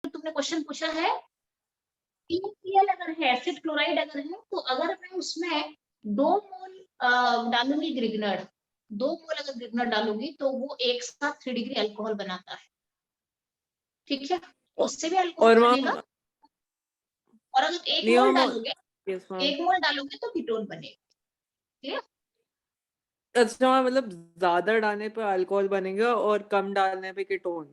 तुमने क्वेश्चन पूछा है PCl अगर है, एसिड क्लोराइड अगर है, तो अगर मैं उसमें 2 मोल डालूंगी ग्रिगनर, 2 मोल अगर ग्रिगनर डालूंगी तो वो एक साथ 3 डिग्री अल्कोहल बनाता है। ठीक है, उससे भी अल्कोहल और बनेगा। मैम और अगर 1 नहीं मोल मैम, डालोगे, यस मैम, 1 मोल डालोगे तो कीटोन बनेगा। क्लियर? अच्छा मैम, मतलब ज्यादा डालने पे अल्कोहल बनेगा और कम डालने पे कीटोन।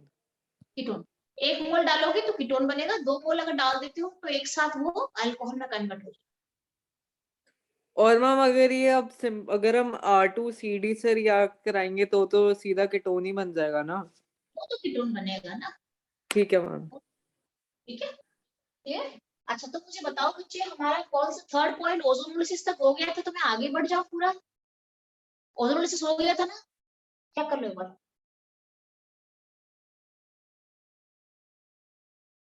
कीटोन 1 मोल डालोगे तो कीटोन बनेगा, 2 मोल अगर डाल देते हो तो एक साथ वो अल्कोहल में कन्वर्ट हो जाएगा। और मैम अगर ये अब अगर हम R2CD से रिएक्ट कराएंगे तो सीधा कीटोन ही बन जाएगा ना? वो तो कीटोन बनेगा ना। ठीक है मैम। ठीक है, क्लियर? अच्छा, तो मुझे बताओ बच्चे, हमारा कौन सा थर्ड पॉइंट ओजोनोलिसिस तक हो गया था, तो मैं आगे बढ़ जाऊं पूरा। ओजोनोलिसिस हो गया था ना, चेक कर लो एक बार।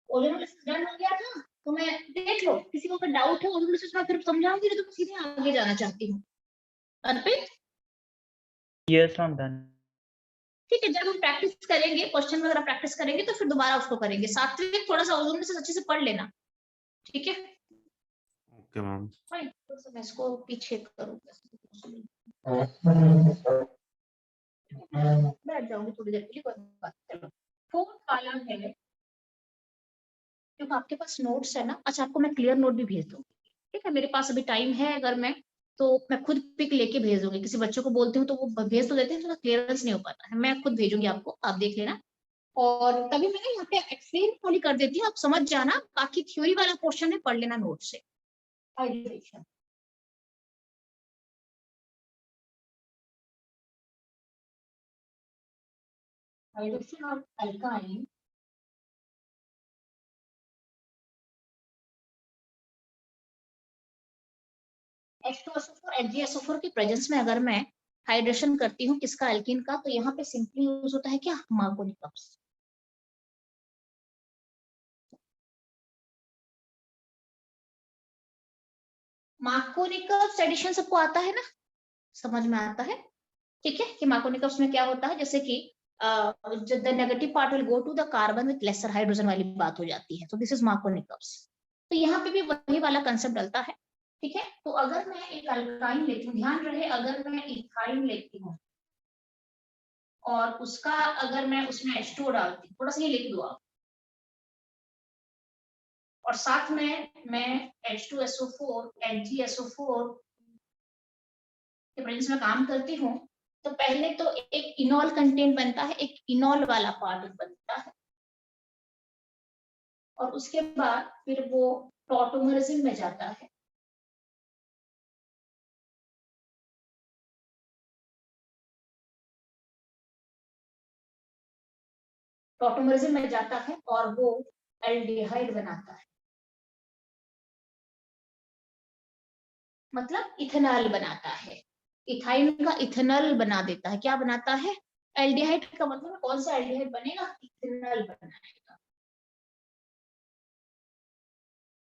ओजोनोलिसिस डन हो गया था, तो मैं देख लो, किसी को अगर डाउट है ओजोनोलिसिस में फिर समझाऊंगी, नहीं तो मैं सीधे आगे जाना चाहती हूँ। अर्पित? Yes ma'am, done. ठीक है, जब हम प्रैक्टिस करेंगे, क्वेश्चन वगैरह प्रैक्टिस करेंगे तो फिर दोबारा उसको करेंगे। सात्विक थोड़ा सा ओजोनोलिसिस अच्छे से पढ़ लेना, ठीक है? Okay ma'am. फाइन, तो मैं इसको पीछे करूंगी, बैठ जाऊंगी थोड़ी देर के लिए, कोई बात नहीं। चलो, फोर्थ कॉलम है, क्योंकि आपके पास नोट्स है ना। अच्छा, आपको मैं क्लियर नोट भी भेज दूंगी, ठीक है? मेरे पास अभी टाइम है, अगर मैं तो मैं खुद पिक लेके भेज दूंगी। किसी बच्चे को बोलती हूँ तो वो भेज तो देते हैं, थोड़ा क्लियरेंस नहीं हो पाता है, मैं खुद भेजूंगी आपको, आप देख लेना। और तभी मैंने यहाँ पे एक्सप्लेन खाली कर देती हूँ, आप समझ जाना, बाकी थ्योरी वाला क्वेश्चन है पढ़ लेना नोट से। Hydration, hydration of alkyne H2SO4 HgSO4 के प्रेजेंस में अगर मैं हाइड्रेशन करती हूँ किसका, एल्कीन का, तो यहाँ पे सिंपली यूज होता है क्या, मार्कोनिकप्स। मार्कोनिकप्स एडिशन सबको आता है ना, समझ में आता है? ठीक है, कि मार्कोनिकप्स में क्या होता है, जैसे कि the negative part will go to the carbon with lesser hydrogen वाली बात हो जाती है, तो दिस इज मार्कोनिकप्स। तो यहाँ पे भी वही वाला कंसेप्ट डलता है। ठीक है, तो अगर मैं एक अल्काइन लेती हूँ, ध्यान रहे, अगर मैं इथाइन लेती हूँ और उसका अगर मैं उसमें H2O डालती हूँ, थोड़ा सा ये लिख दो आप, और साथ में मैं H2SO4 HgSO4 के प्रेजेंस में काम करती हूँ, तो पहले तो एक इनॉल कंटेंट बनता है, एक इनॉल वाला पार्ट बनता है, और उसके बाद फिर वो टॉटोमरिज्म में जाता है। टॉटोमरिज्म में जाता है और वो एल्डिहाइड बनाता है, मतलब इथेनॉल बनाता है। इथाइन का इथेनॉल बना देता है, क्या बनाता है, एल्डिहाइड का मतलब कौन सा एल्डिहाइड बनेगा, इथेनॉल बनाएगा,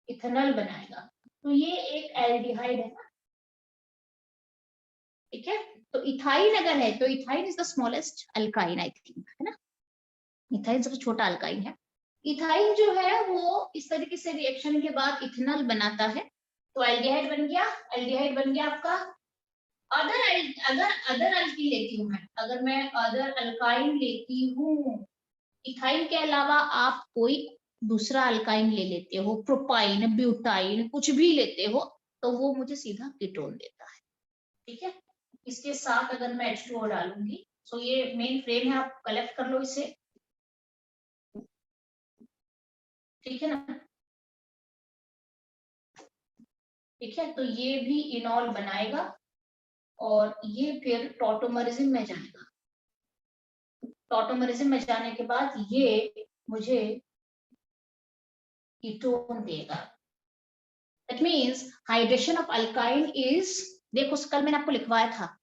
इथेनॉल बनाएगा। तो ये एक एल्डिहाइड है ना, ठीक है? तो इथाइन अगर है तो ethyne is the smallest alkyne, I think, है ना? इथाइन सबसे छोटा अल्काइन है। इथाइन जो है वो इस तरीके से रिएक्शन के बाद इथेनॉल बनाता है, तो एल्डिहाइड बन गया, एल्डिहाइड बन गया आपका। अगर अदर अल्कीन लेती हूँ मैं, अगर मैं अदर अल्काइन लेती हूँ, इथाइन के अलावा आप कोई दूसरा अल्काइन ले लेते हो, प्रोपाइन, ब्यूटाइन, कुछ भी लेते हो, तो वो मुझे सीधा कीटोन देता है। ठीक है, इसके साथ अगर मैं H2O डालूंगी, तो ये मेन फ्रेम है, आप कलेक्ट कर लो इसे, ठीक है ना? ठीक है, तो ये भी इनॉल बनाएगा और ये फिर टॉटोमरिज्म में जाएगा। टॉटोमरिज्म में जाने के बाद ये मुझे कीटोन देगा। That means hydration of alkyne is, देखो कल मैंने आपको लिखवाया था,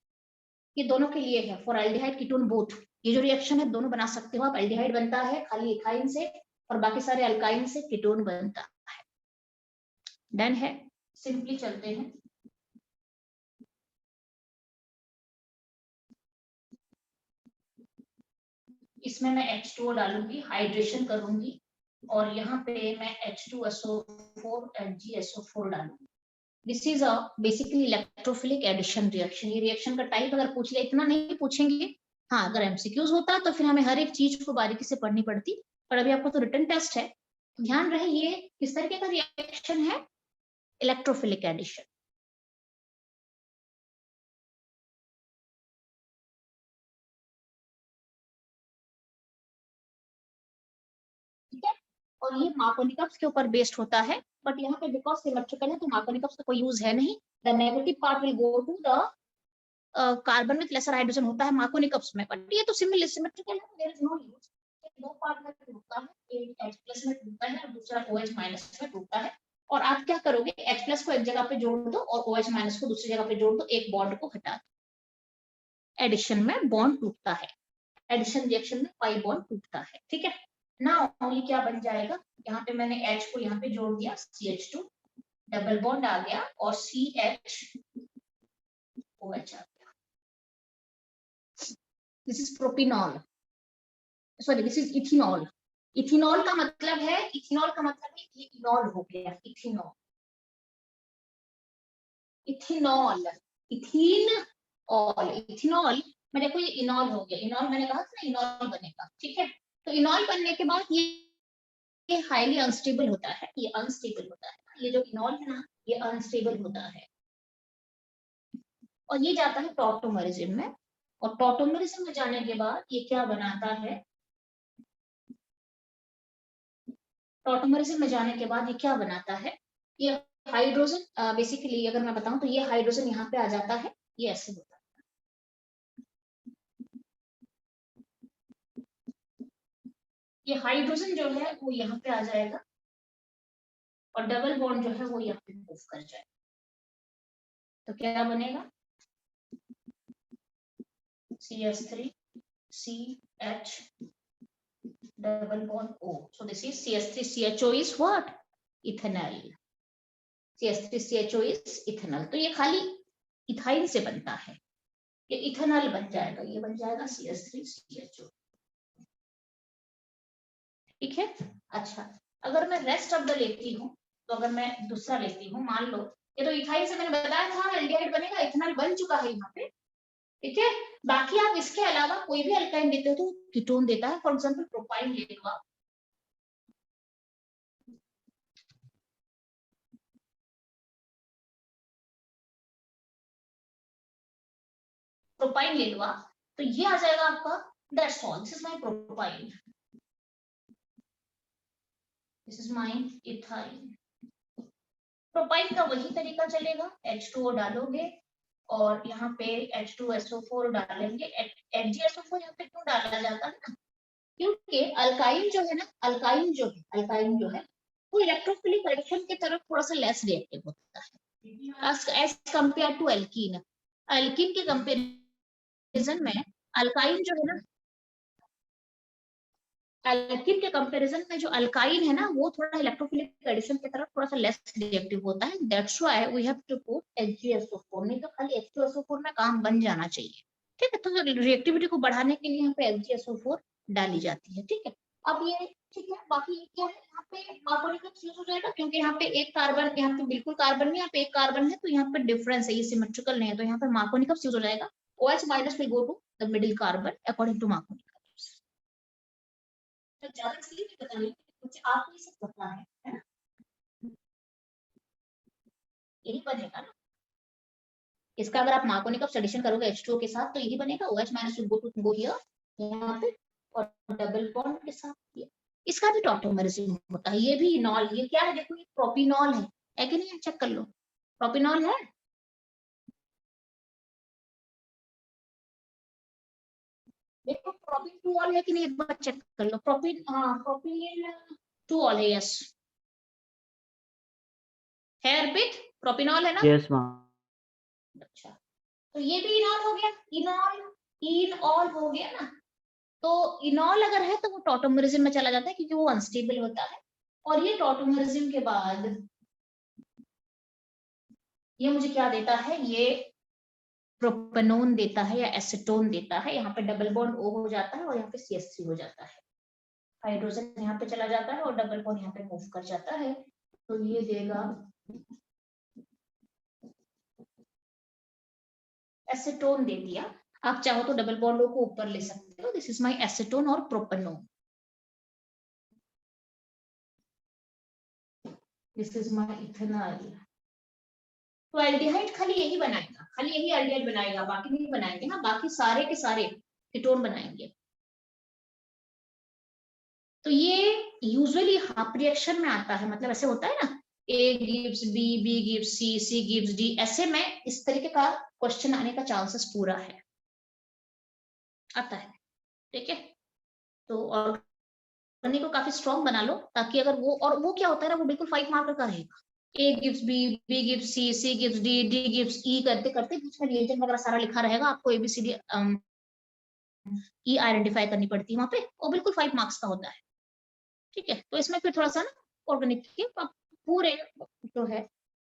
ये दोनों के लिए है, फॉर एल्डिहाइड कीटोन बोथ। ये जो रिएक्शन है दोनों बना सकते हो आप, एल्डिहाइड बनता है खाली इथाइन से और बाकी सारे अल्काइन से कीटोन बनता है। डन है, सिंपली चलते हैं। इसमें मैं H2O डालूंगी, हाइड्रेशन करूंगी, और यहाँ पे मैं H2SO4 HgSO4 डालूंगी। This is a basically electrophilic addition reaction. ये रिएक्शन का टाइप अगर पूछ लिया, इतना नहीं पूछेंगे, हाँ अगर एमसीक्यूज होता तो फिर हमें हर एक चीज को बारीकी से पढ़नी पड़ती, पर अभी आपको तो रिटन टेस्ट है, ध्यान रहे ये किस तरीके का रिएक्शन है, इलेक्ट्रोफिलिक एडिशन। ठीक है, और ये मार्कोनिकप्स के ऊपर बेस्ड होता है, बट यहाँ पे बिकॉज सिमेट्रिकल है तो मार्कोनिकप्स का कोई यूज है नहीं। The negative part will go to the carbon with lesser hydrogen होता है मार्कोनिकप्स में, बट ये तो सिमेट्रिकल है, देयर इज नो यूज। दो पार्ट में टूटता है, एक H+ में टूटता है और दूसरा OH- में टूटता है, और आप क्या करोगे, H+ को एक जगह पे जोड़ दो और OH- को दूसरी जगह पे जोड़ दो, एक बॉन्ड को हटा दो, एडिशन में बॉन्ड टूटता है, एडिशन रिएक्शन में पाई बॉन्ड टूटता है। ठीक है, नाउ ये क्या बन जाएगा, यहाँ पे मैंने H को यहाँ पे जोड़ दिया, CH2 डबल बॉन्ड आ गया और CH OH आ गया। This is propanol, sorry this is ethanol. Ethanol का मतलब है, इथेनॉल का मतलब है ये इनॉल हो गया, ethanol, ethanol, ethene all, ethanol में देखो ये इनॉल हो गया, इनॉल मैंने कहा था ना इनॉल बनेगा। ठीक है, तो इनॉल बनने के बाद ये हाईली अनस्टेबल होता है, ये अनस्टेबल होता है, ये जो इनॉल है ना ये अनस्टेबल होता है, और ये जाता है टॉटोमरिज्म में, और टॉटोमरिज्म में जाने के बाद ये क्या बनाता है, टॉटोमरिज्म में जाने के बाद ये क्या बनाता है, ये हाइड्रोजन, बेसिकली अगर मैं बताऊं तो ये हाइड्रोजन यहाँ पे आ जाता है, ये ऐसे होता है, ये हाइड्रोजन जो है वो यहाँ पे आ जाएगा और डबल बॉन्ड जो है वो यहाँ पे मूव कर जाएगा, तो क्या बनेगा, CH3 CH double bond O. So this is CH3CHO is what? Ethanol. CH3CHO is ethanol. तो ये खाली इथाइल से बनता है, ये इथेनॉल बन जाएगा, ये बन जाएगा CH3CHO। ठीक है, अच्छा अगर मैं रेस्ट ऑफ द लेती हूँ, तो अगर मैं दूसरा लेती हूँ, मान लो ये तो इथाइल से मैंने बताया था एल्डिहाइड बनेगा, इथेनॉल बन चुका है यहाँ पे। ठीक है, बाकी आप इसके अलावा कोई भी अल्काइन देते हो तो कीटोन देता है, फॉर एग्जांपल प्रोपाइन ले लो आप, प्रोपाइन ले लो आप, तो ये आ जाएगा आपका, that's all, this is my propyne, this is my ethyl. Propyne का वही तरीका चलेगा, H2O डालोगे और यहाँ पे H2SO4 डालेंगे, HgSO4 यहाँ पे क्यों डाला जाता है ना, क्योंकि अल्काइन जो है ना, अल्काइन जो है वो इलेक्ट्रोफिलिक एडिशन की तरफ थोड़ा सा लेस रिएक्टिव होता है as compared to alkene. Alkene के कंपैरिजन में अल्काइन जो है ना, एल्कीन के कंपैरिजन में जो अल्काइन है ना वो थोड़ा इलेक्ट्रोफिलिक एडिशन की तरफ थोड़ा सा लेस रिएक्टिव होता है, that's why we have to put HgSO4, नहीं तो खाली H2SO4 में काम बन जाना चाहिए। ठीक है, तो रिएक्टिविटी को बढ़ाने के लिए यहाँ पे HgSO4 डाली जाती है। ठीक है, अब ये ठीक है, बाकी ये क्या है, यहाँ पे मार्कोनिकप्स यूज हो जाएगा, क्योंकि यहाँ पे एक कार्बन, यहाँ पे बिल्कुल कार्बन नहीं, यहाँ पे एक कार्बन है, तो यहाँ पे डिफरेंस है, ये सिमेट्रिकल नहीं है, तो यहाँ पे मार्कोनिकप्स यूज हो जाएगा, OH- will go to the middle carbon according to मार्कोनिकप्स। तो ज्यादा इसलिए नहीं बता रही हूँ, कुछ आपको ये सब पता है ना, यही बनेगा ना, इसका अगर आप मार्कोनिकप्स एडिशन करोगे H2O के साथ तो यही बनेगा, OH- will go here, यहाँ पे, और डबल बॉन्ड के साथ ये, इसका भी टॉटोमरिज्म होता है, ये भी इनॉल, ये क्या है देखो, ये प्रोपिनॉल है कि नहीं, चेक कर लो, प्रोपिनॉल है, देखो प्रोपिन 2 ऑल है कि नहीं, एक बार चेक कर लो, प्रोपिन, हाँ प्रोपिन 2 ऑल है, यस है अर्पित, प्रोपिनॉल है ना, यस मैम। अच्छा तो ये भी इनॉल हो गया, इनॉल हो गया ना, तो इनॉल अगर है तो वो टॉटोमरिज्म में चला जाता है क्योंकि वो अनस्टेबल होता है, और ये टॉटोमरिज्म के बाद ये मुझे क्या देता है, ये प्रोपेनोन देता है या एसीटोन देता है, यहाँ पे डबल बॉन्ड O हो जाता है और यहाँ पे CH3 हो जाता है, हाइड्रोजन यहाँ पे चला जाता है और डबल बॉन्ड यहाँ पे मूव कर जाता है, तो ये देगा एसीटोन दे दिया। आप चाहो तो डबल बॉन्डों को ऊपर ले सकते हो, दिस इज माय एसीटोन और propanone, this is my ethanol. तो एल्डिहाइड खाली यही बनाएगा, खाली यही एल्डिहाइड बनाएगा, बाकी नहीं बनाएंगे ना, बाकी सारे के सारे कीटोन बनाएंगे। तो ये यूजुअली हाफ रिएक्शन में आता है, मतलब ऐसे होता है ना, A gives B, B gives C, C gives D, ऐसे में इस तरीके का क्वेश्चन आने का चांसेस पूरा है, आता है, ठीक है। तो ऑर्गेनिक को काफी स्ट्रॉन्ग बना लो, ताकि अगर वो, और वो क्या होता है ना, वो बिल्कुल 5 मार्कर का रहेगा, A gives B, B gives C, C gives D, D gives E, करते करते बीच में रिएजेंट वगैरह सारा लिखा रहेगा, आपको एबीसीडी ई आइडेंटिफाई करनी पड़ती है वहां पे, वो बिल्कुल 5 मार्क्स का होता है, ठीक है। तो इसमें फिर थोड़ा सा ना ऑर्गेनिक के पूरे जो है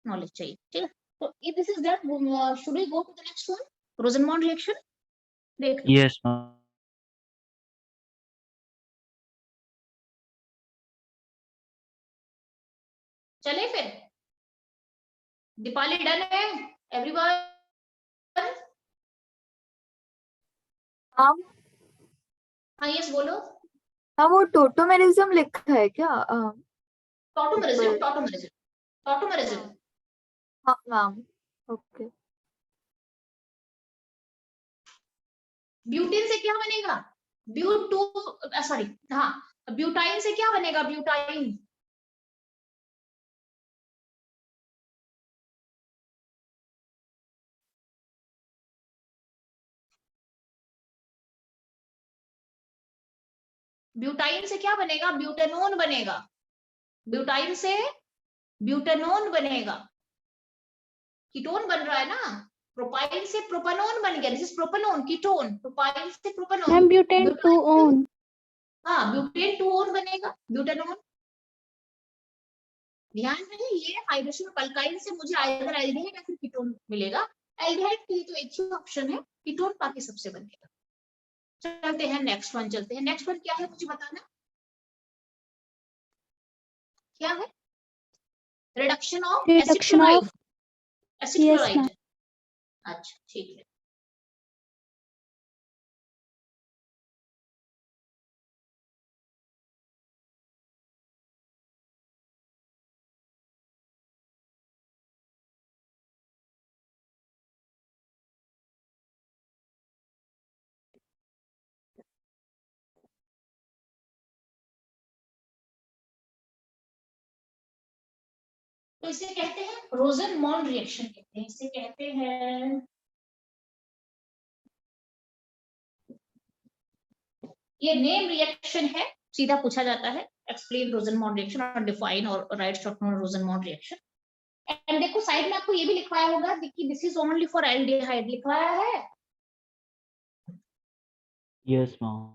नॉलेज चाहिए, ठीक है। तो if this is done, should we go to the next one, Rosenmund reaction देख लो। Yes, ma'am. चले फिर, दीपाली डन है एवरीवन? हाँ हाँ यस बोलो। हाँ, वो टोटोमेरिज्म लिखा है क्या? Tautomerism, tautomerism, tautomerism. हाँ मैम, ओके। ब्यूटीन से क्या बनेगा? ब्यूटू, सॉरी, हाँ, ब्यूटाइन से क्या बनेगा? ब्यूटाइन, ब्यूटाइन से क्या बनेगा? ब्यूटेनोन बनेगा, ब्यूटाइन से ब्यूटेनोन बनेगा, कीटोन बन रहा है ना, प्रोपाइल से प्रोपेनोन बन गया, this is propanone ketone, propyl से प्रोपेनोन, मैम ब्यूटेन 2 ओन। हाँ ब्यूटेन 2 ओन बनेगा, ब्यूटेनोन। ध्यान रहे, ये हाइड्रोजन अल्काइल से मुझे आइदर एल्डिहाइड या फिर कीटोन मिलेगा, एल्डिहाइड के लिए तो एक ही ऑप्शन है कीटोन, बाकी सबसे बनेगा। चलते हैं नेक्स्ट वन, चलते हैं नेक्स्ट वन, क्या है मुझे बताना, क्या है? Reduction of acid Reduction chloride, of, acid yes chloride, ma'am. अच्छा ठीक है। तो इसे कहते हैं रोजनमॉन्ड रिएक्शन, कहते हैं, इसे कहते हैं, ये नेम रिएक्शन है, सीधा पूछा जाता है, एक्सप्लेन रोजनमॉन्ड रिएक्शन और डिफाइन और write short note Rosenmund reaction. And देखो साइड में आपको ये भी लिखवाया होगा कि this is only for aldehyde, लिखवाया है। Yes, ma'am.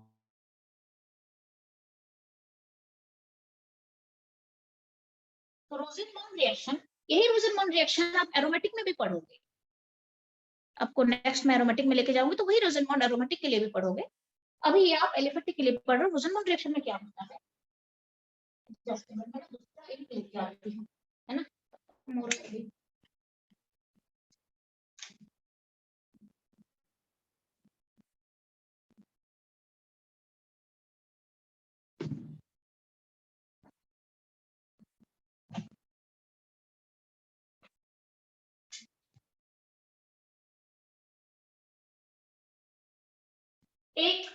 तो रोजनमॉन्ड रिएक्शन, यही रोजनमॉन्ड रिएक्शन आप एरोमेटिक में भी पढ़ोगे, आपको नेक्स्ट में एरोमेटिक में लेके जाऊंगी तो वही रोजनमॉन्ड एरोमेटिक के लिए भी पढ़ोगे, अभी ये आप एलिफेटिक के लिए पढ़ रहे हो। रोजनमॉन्ड रिएक्शन में क्या होता है, जस्ट मैं दूसरा एक लेके आती हूँ, है ना, मोर एक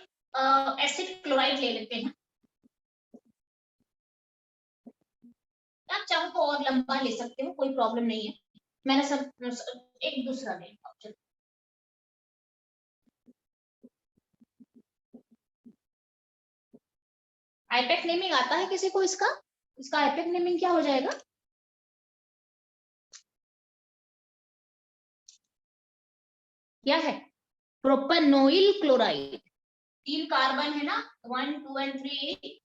एसिड क्लोराइड ले लेते हैं, आप चाहो तो और लंबा ले सकते हो, कोई प्रॉब्लम नहीं है, मैंने सब एक दूसरा ले लिया। आईपेक नेमिंग आता है किसी को इसका? इसका आईपेक नेमिंग क्या हो जाएगा? क्या है? प्रोपेनोइल क्लोराइड, 3 कार्बन है ना, 1 2 एंड 3,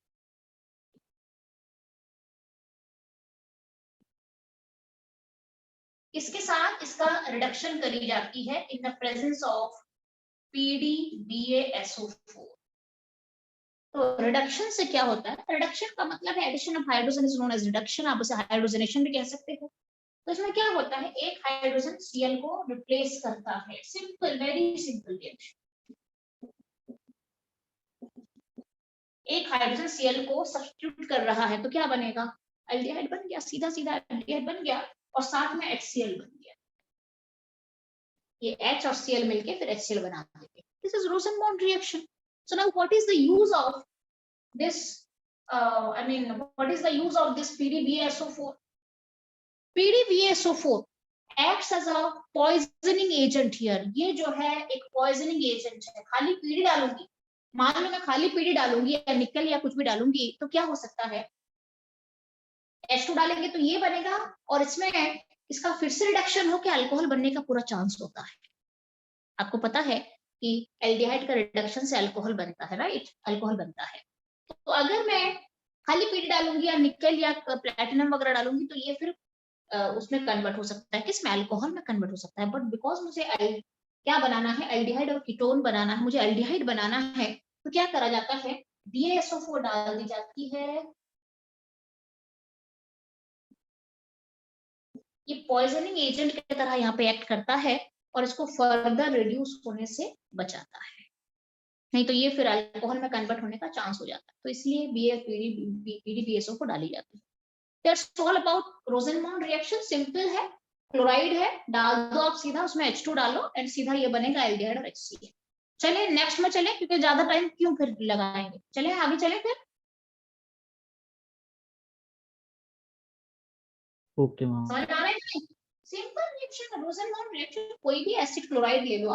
इसके साथ इसका रिडक्शन करी जाती है in the presence of PdBaSO4, तो रिडक्शन से क्या होता है, रिडक्शन का मतलब है addition of hydrogen is known as reduction, आप उसे हाइड्रोजनेशन भी कह सकते हो। तो इसमें क्या होता है, एक हाइड्रोजन Cl को रिप्लेस करता है, सिंपल, वेरी सिंपल रिएक्शन। एक हाइड्रोजन Cl को सब्स्टिट्यूट कर रहा है तो क्या बनेगा, एल्डिहाइड बन गया, सीधा सीधा एल्डिहाइड बन गया, और साथ में HCl बन गया। ये H और Cl मिलके फिर HCl बना देंगे। This is Rosenmund reaction. So now what is the use of this what is the use of this PDBSO4? PDBSO4 acts as a poisoning agent here। ये जो है एक poisoning agent है। खाली PD डालूंगी, मान लो मैं खाली PD डालूंगी या निकल या कुछ भी डालूंगी तो क्या हो सकता है, H2 डालेंगे तो ये बनेगा, और इसमें इसका फिर से रिडक्शन होकर अल्कोहल बनने का पूरा चांस होता है। आपको पता है कि एल्डिहाइड का रिडक्शन से अल्कोहल बनता है, राइट, अल्कोहल बनता है। तो अगर मैं खाली पीडी डालूंगी या निकल या प्लैटिनम वगैरह डालूंगी तो ये फिर उसमें कन्वर्ट हो सकता है, किसमें, अल्कोहल में कन्वर्ट हो सकता है। बट बिकॉज मुझे क्या बनाना है, एल्डिहाइड और कीटोन बनाना है, मुझे एल्डिहाइड बनाना है, तो क्या करा जाता है, BaSO4 डाल दी जाती है। ये पॉइजनिंग एजेंट की तरह यहाँ पे एक्ट करता है और इसको फर्दर रिड्यूस होने से बचाता है, नहीं तो ये फिर अल्कोहल में कन्वर्ट होने का चांस हो जाता है। तो इसलिए PDBSO को डाली जाती है। That's all about Rosenmund reaction. Simple है, क्लोराइड है, डाल दो आप सीधा, उसमें H2 डालो एंड सीधा ये बनेगा एल्डिहाइड और HCl। चलिए नेक्स्ट में चले, क्योंकि ज्यादा टाइम क्यों फिर लगाएंगे, चले आगे चले फिर। Okay ma'am. समझ आ रहा है? Simple reaction, Rosenmund reaction. कोई भी एसिड क्लोराइड ले लो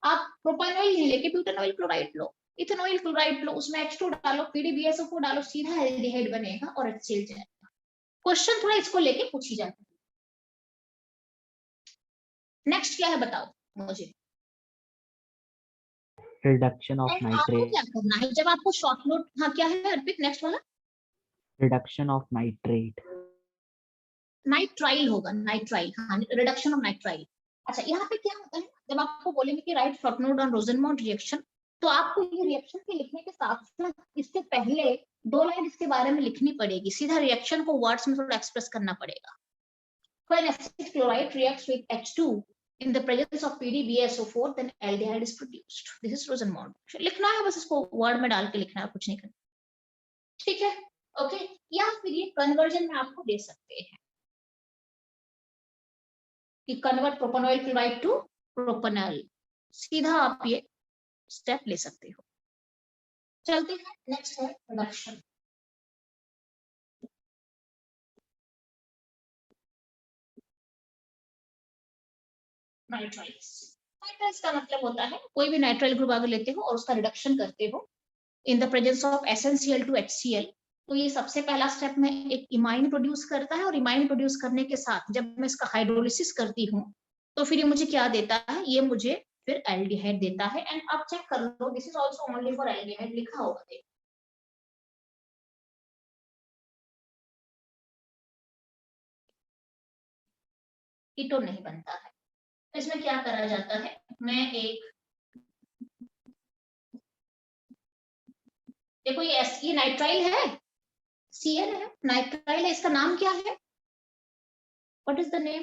आप प्रोपानॉइल नहीं लेके ब्यूटानॉइल क्लोराइड लो, इथेनॉइल क्लोराइड लो, उसमें H2 डालो, PDBSO4 डालो, सीधा एल्डिहाइड बनेगा और HCl जाएगा। क्वेश्चन थोड़ा इसको लेके पूछी जाती है। नेक्स्ट क्या है बताओ मुझे। रिडक्शन ऑफ आपको नाइट्रेट। क्या करना है जब आपको शॉर्ट नोट, हाँ क्या है अर्पित नेक्स्ट वाला, रिडक्शन ऑफ नाइट्रेट। नाइट्राइल होगा, नाइट्राइल, हाँ, रिडक्शन ऑफ नाइट्राइल। अच्छा यहाँ पे क्या होता है, जब आपको बोलेंगे कि write short note on Rosenmund reaction, तो आपको ये रिएक्शन के लिखने के साथ साथ इससे पहले 2 लाइन इसके बारे में लिखनी पड़ेगी, सीधा रिएक्शन को वर्ड्स में थोड़ा एक्सप्रेस करना पड़ेगा। When acid chloride reacts with H2 in the presence of PDBSO4 then aldehyde is produced. This is Rosenbaum reaction। लिखना है बस, इसको वर्ड में डाल के लिखना है, कुछ नहीं करना, ठीक है, ओके। या फिर ये कन्वर्जन में आपको दे सकते हैं कि कन्वर्ट प्रोपानॉइल क्लोराइड टू प्रोपानॉल, सीधा आप ये स्टेप ले सकते हो। चलते हैं, नेक्स्ट है रिडक्शन। नाइट्राइल्स, नाइट्राइल्स का मतलब होता है कोई भी नाइट्राइल ग्रुप अगर लेते हो और उसका रिडक्शन करते हो in the presence of SnCl to HCl, तो ये सबसे पहला स्टेप में एक इमाइन प्रोड्यूस करता है, और इमाइन प्रोड्यूस करने के साथ जब मैं इसका हाइड्रोलिसिस करती हूँ तो फिर ये मुझे क्या देता है, ये मुझे फिर एल्डिहाइड देता है। एंड आप चेक कर लो, this is also only for aldehyde लिखा होगा, देखो कीटोन नहीं बनता है। तो इसमें क्या करा जाता है, मैं एक, देखो ये नाइट्राइल है, Cl है, नाइट्राइल है, इसका नाम क्या है, व्हाट इज द नेम,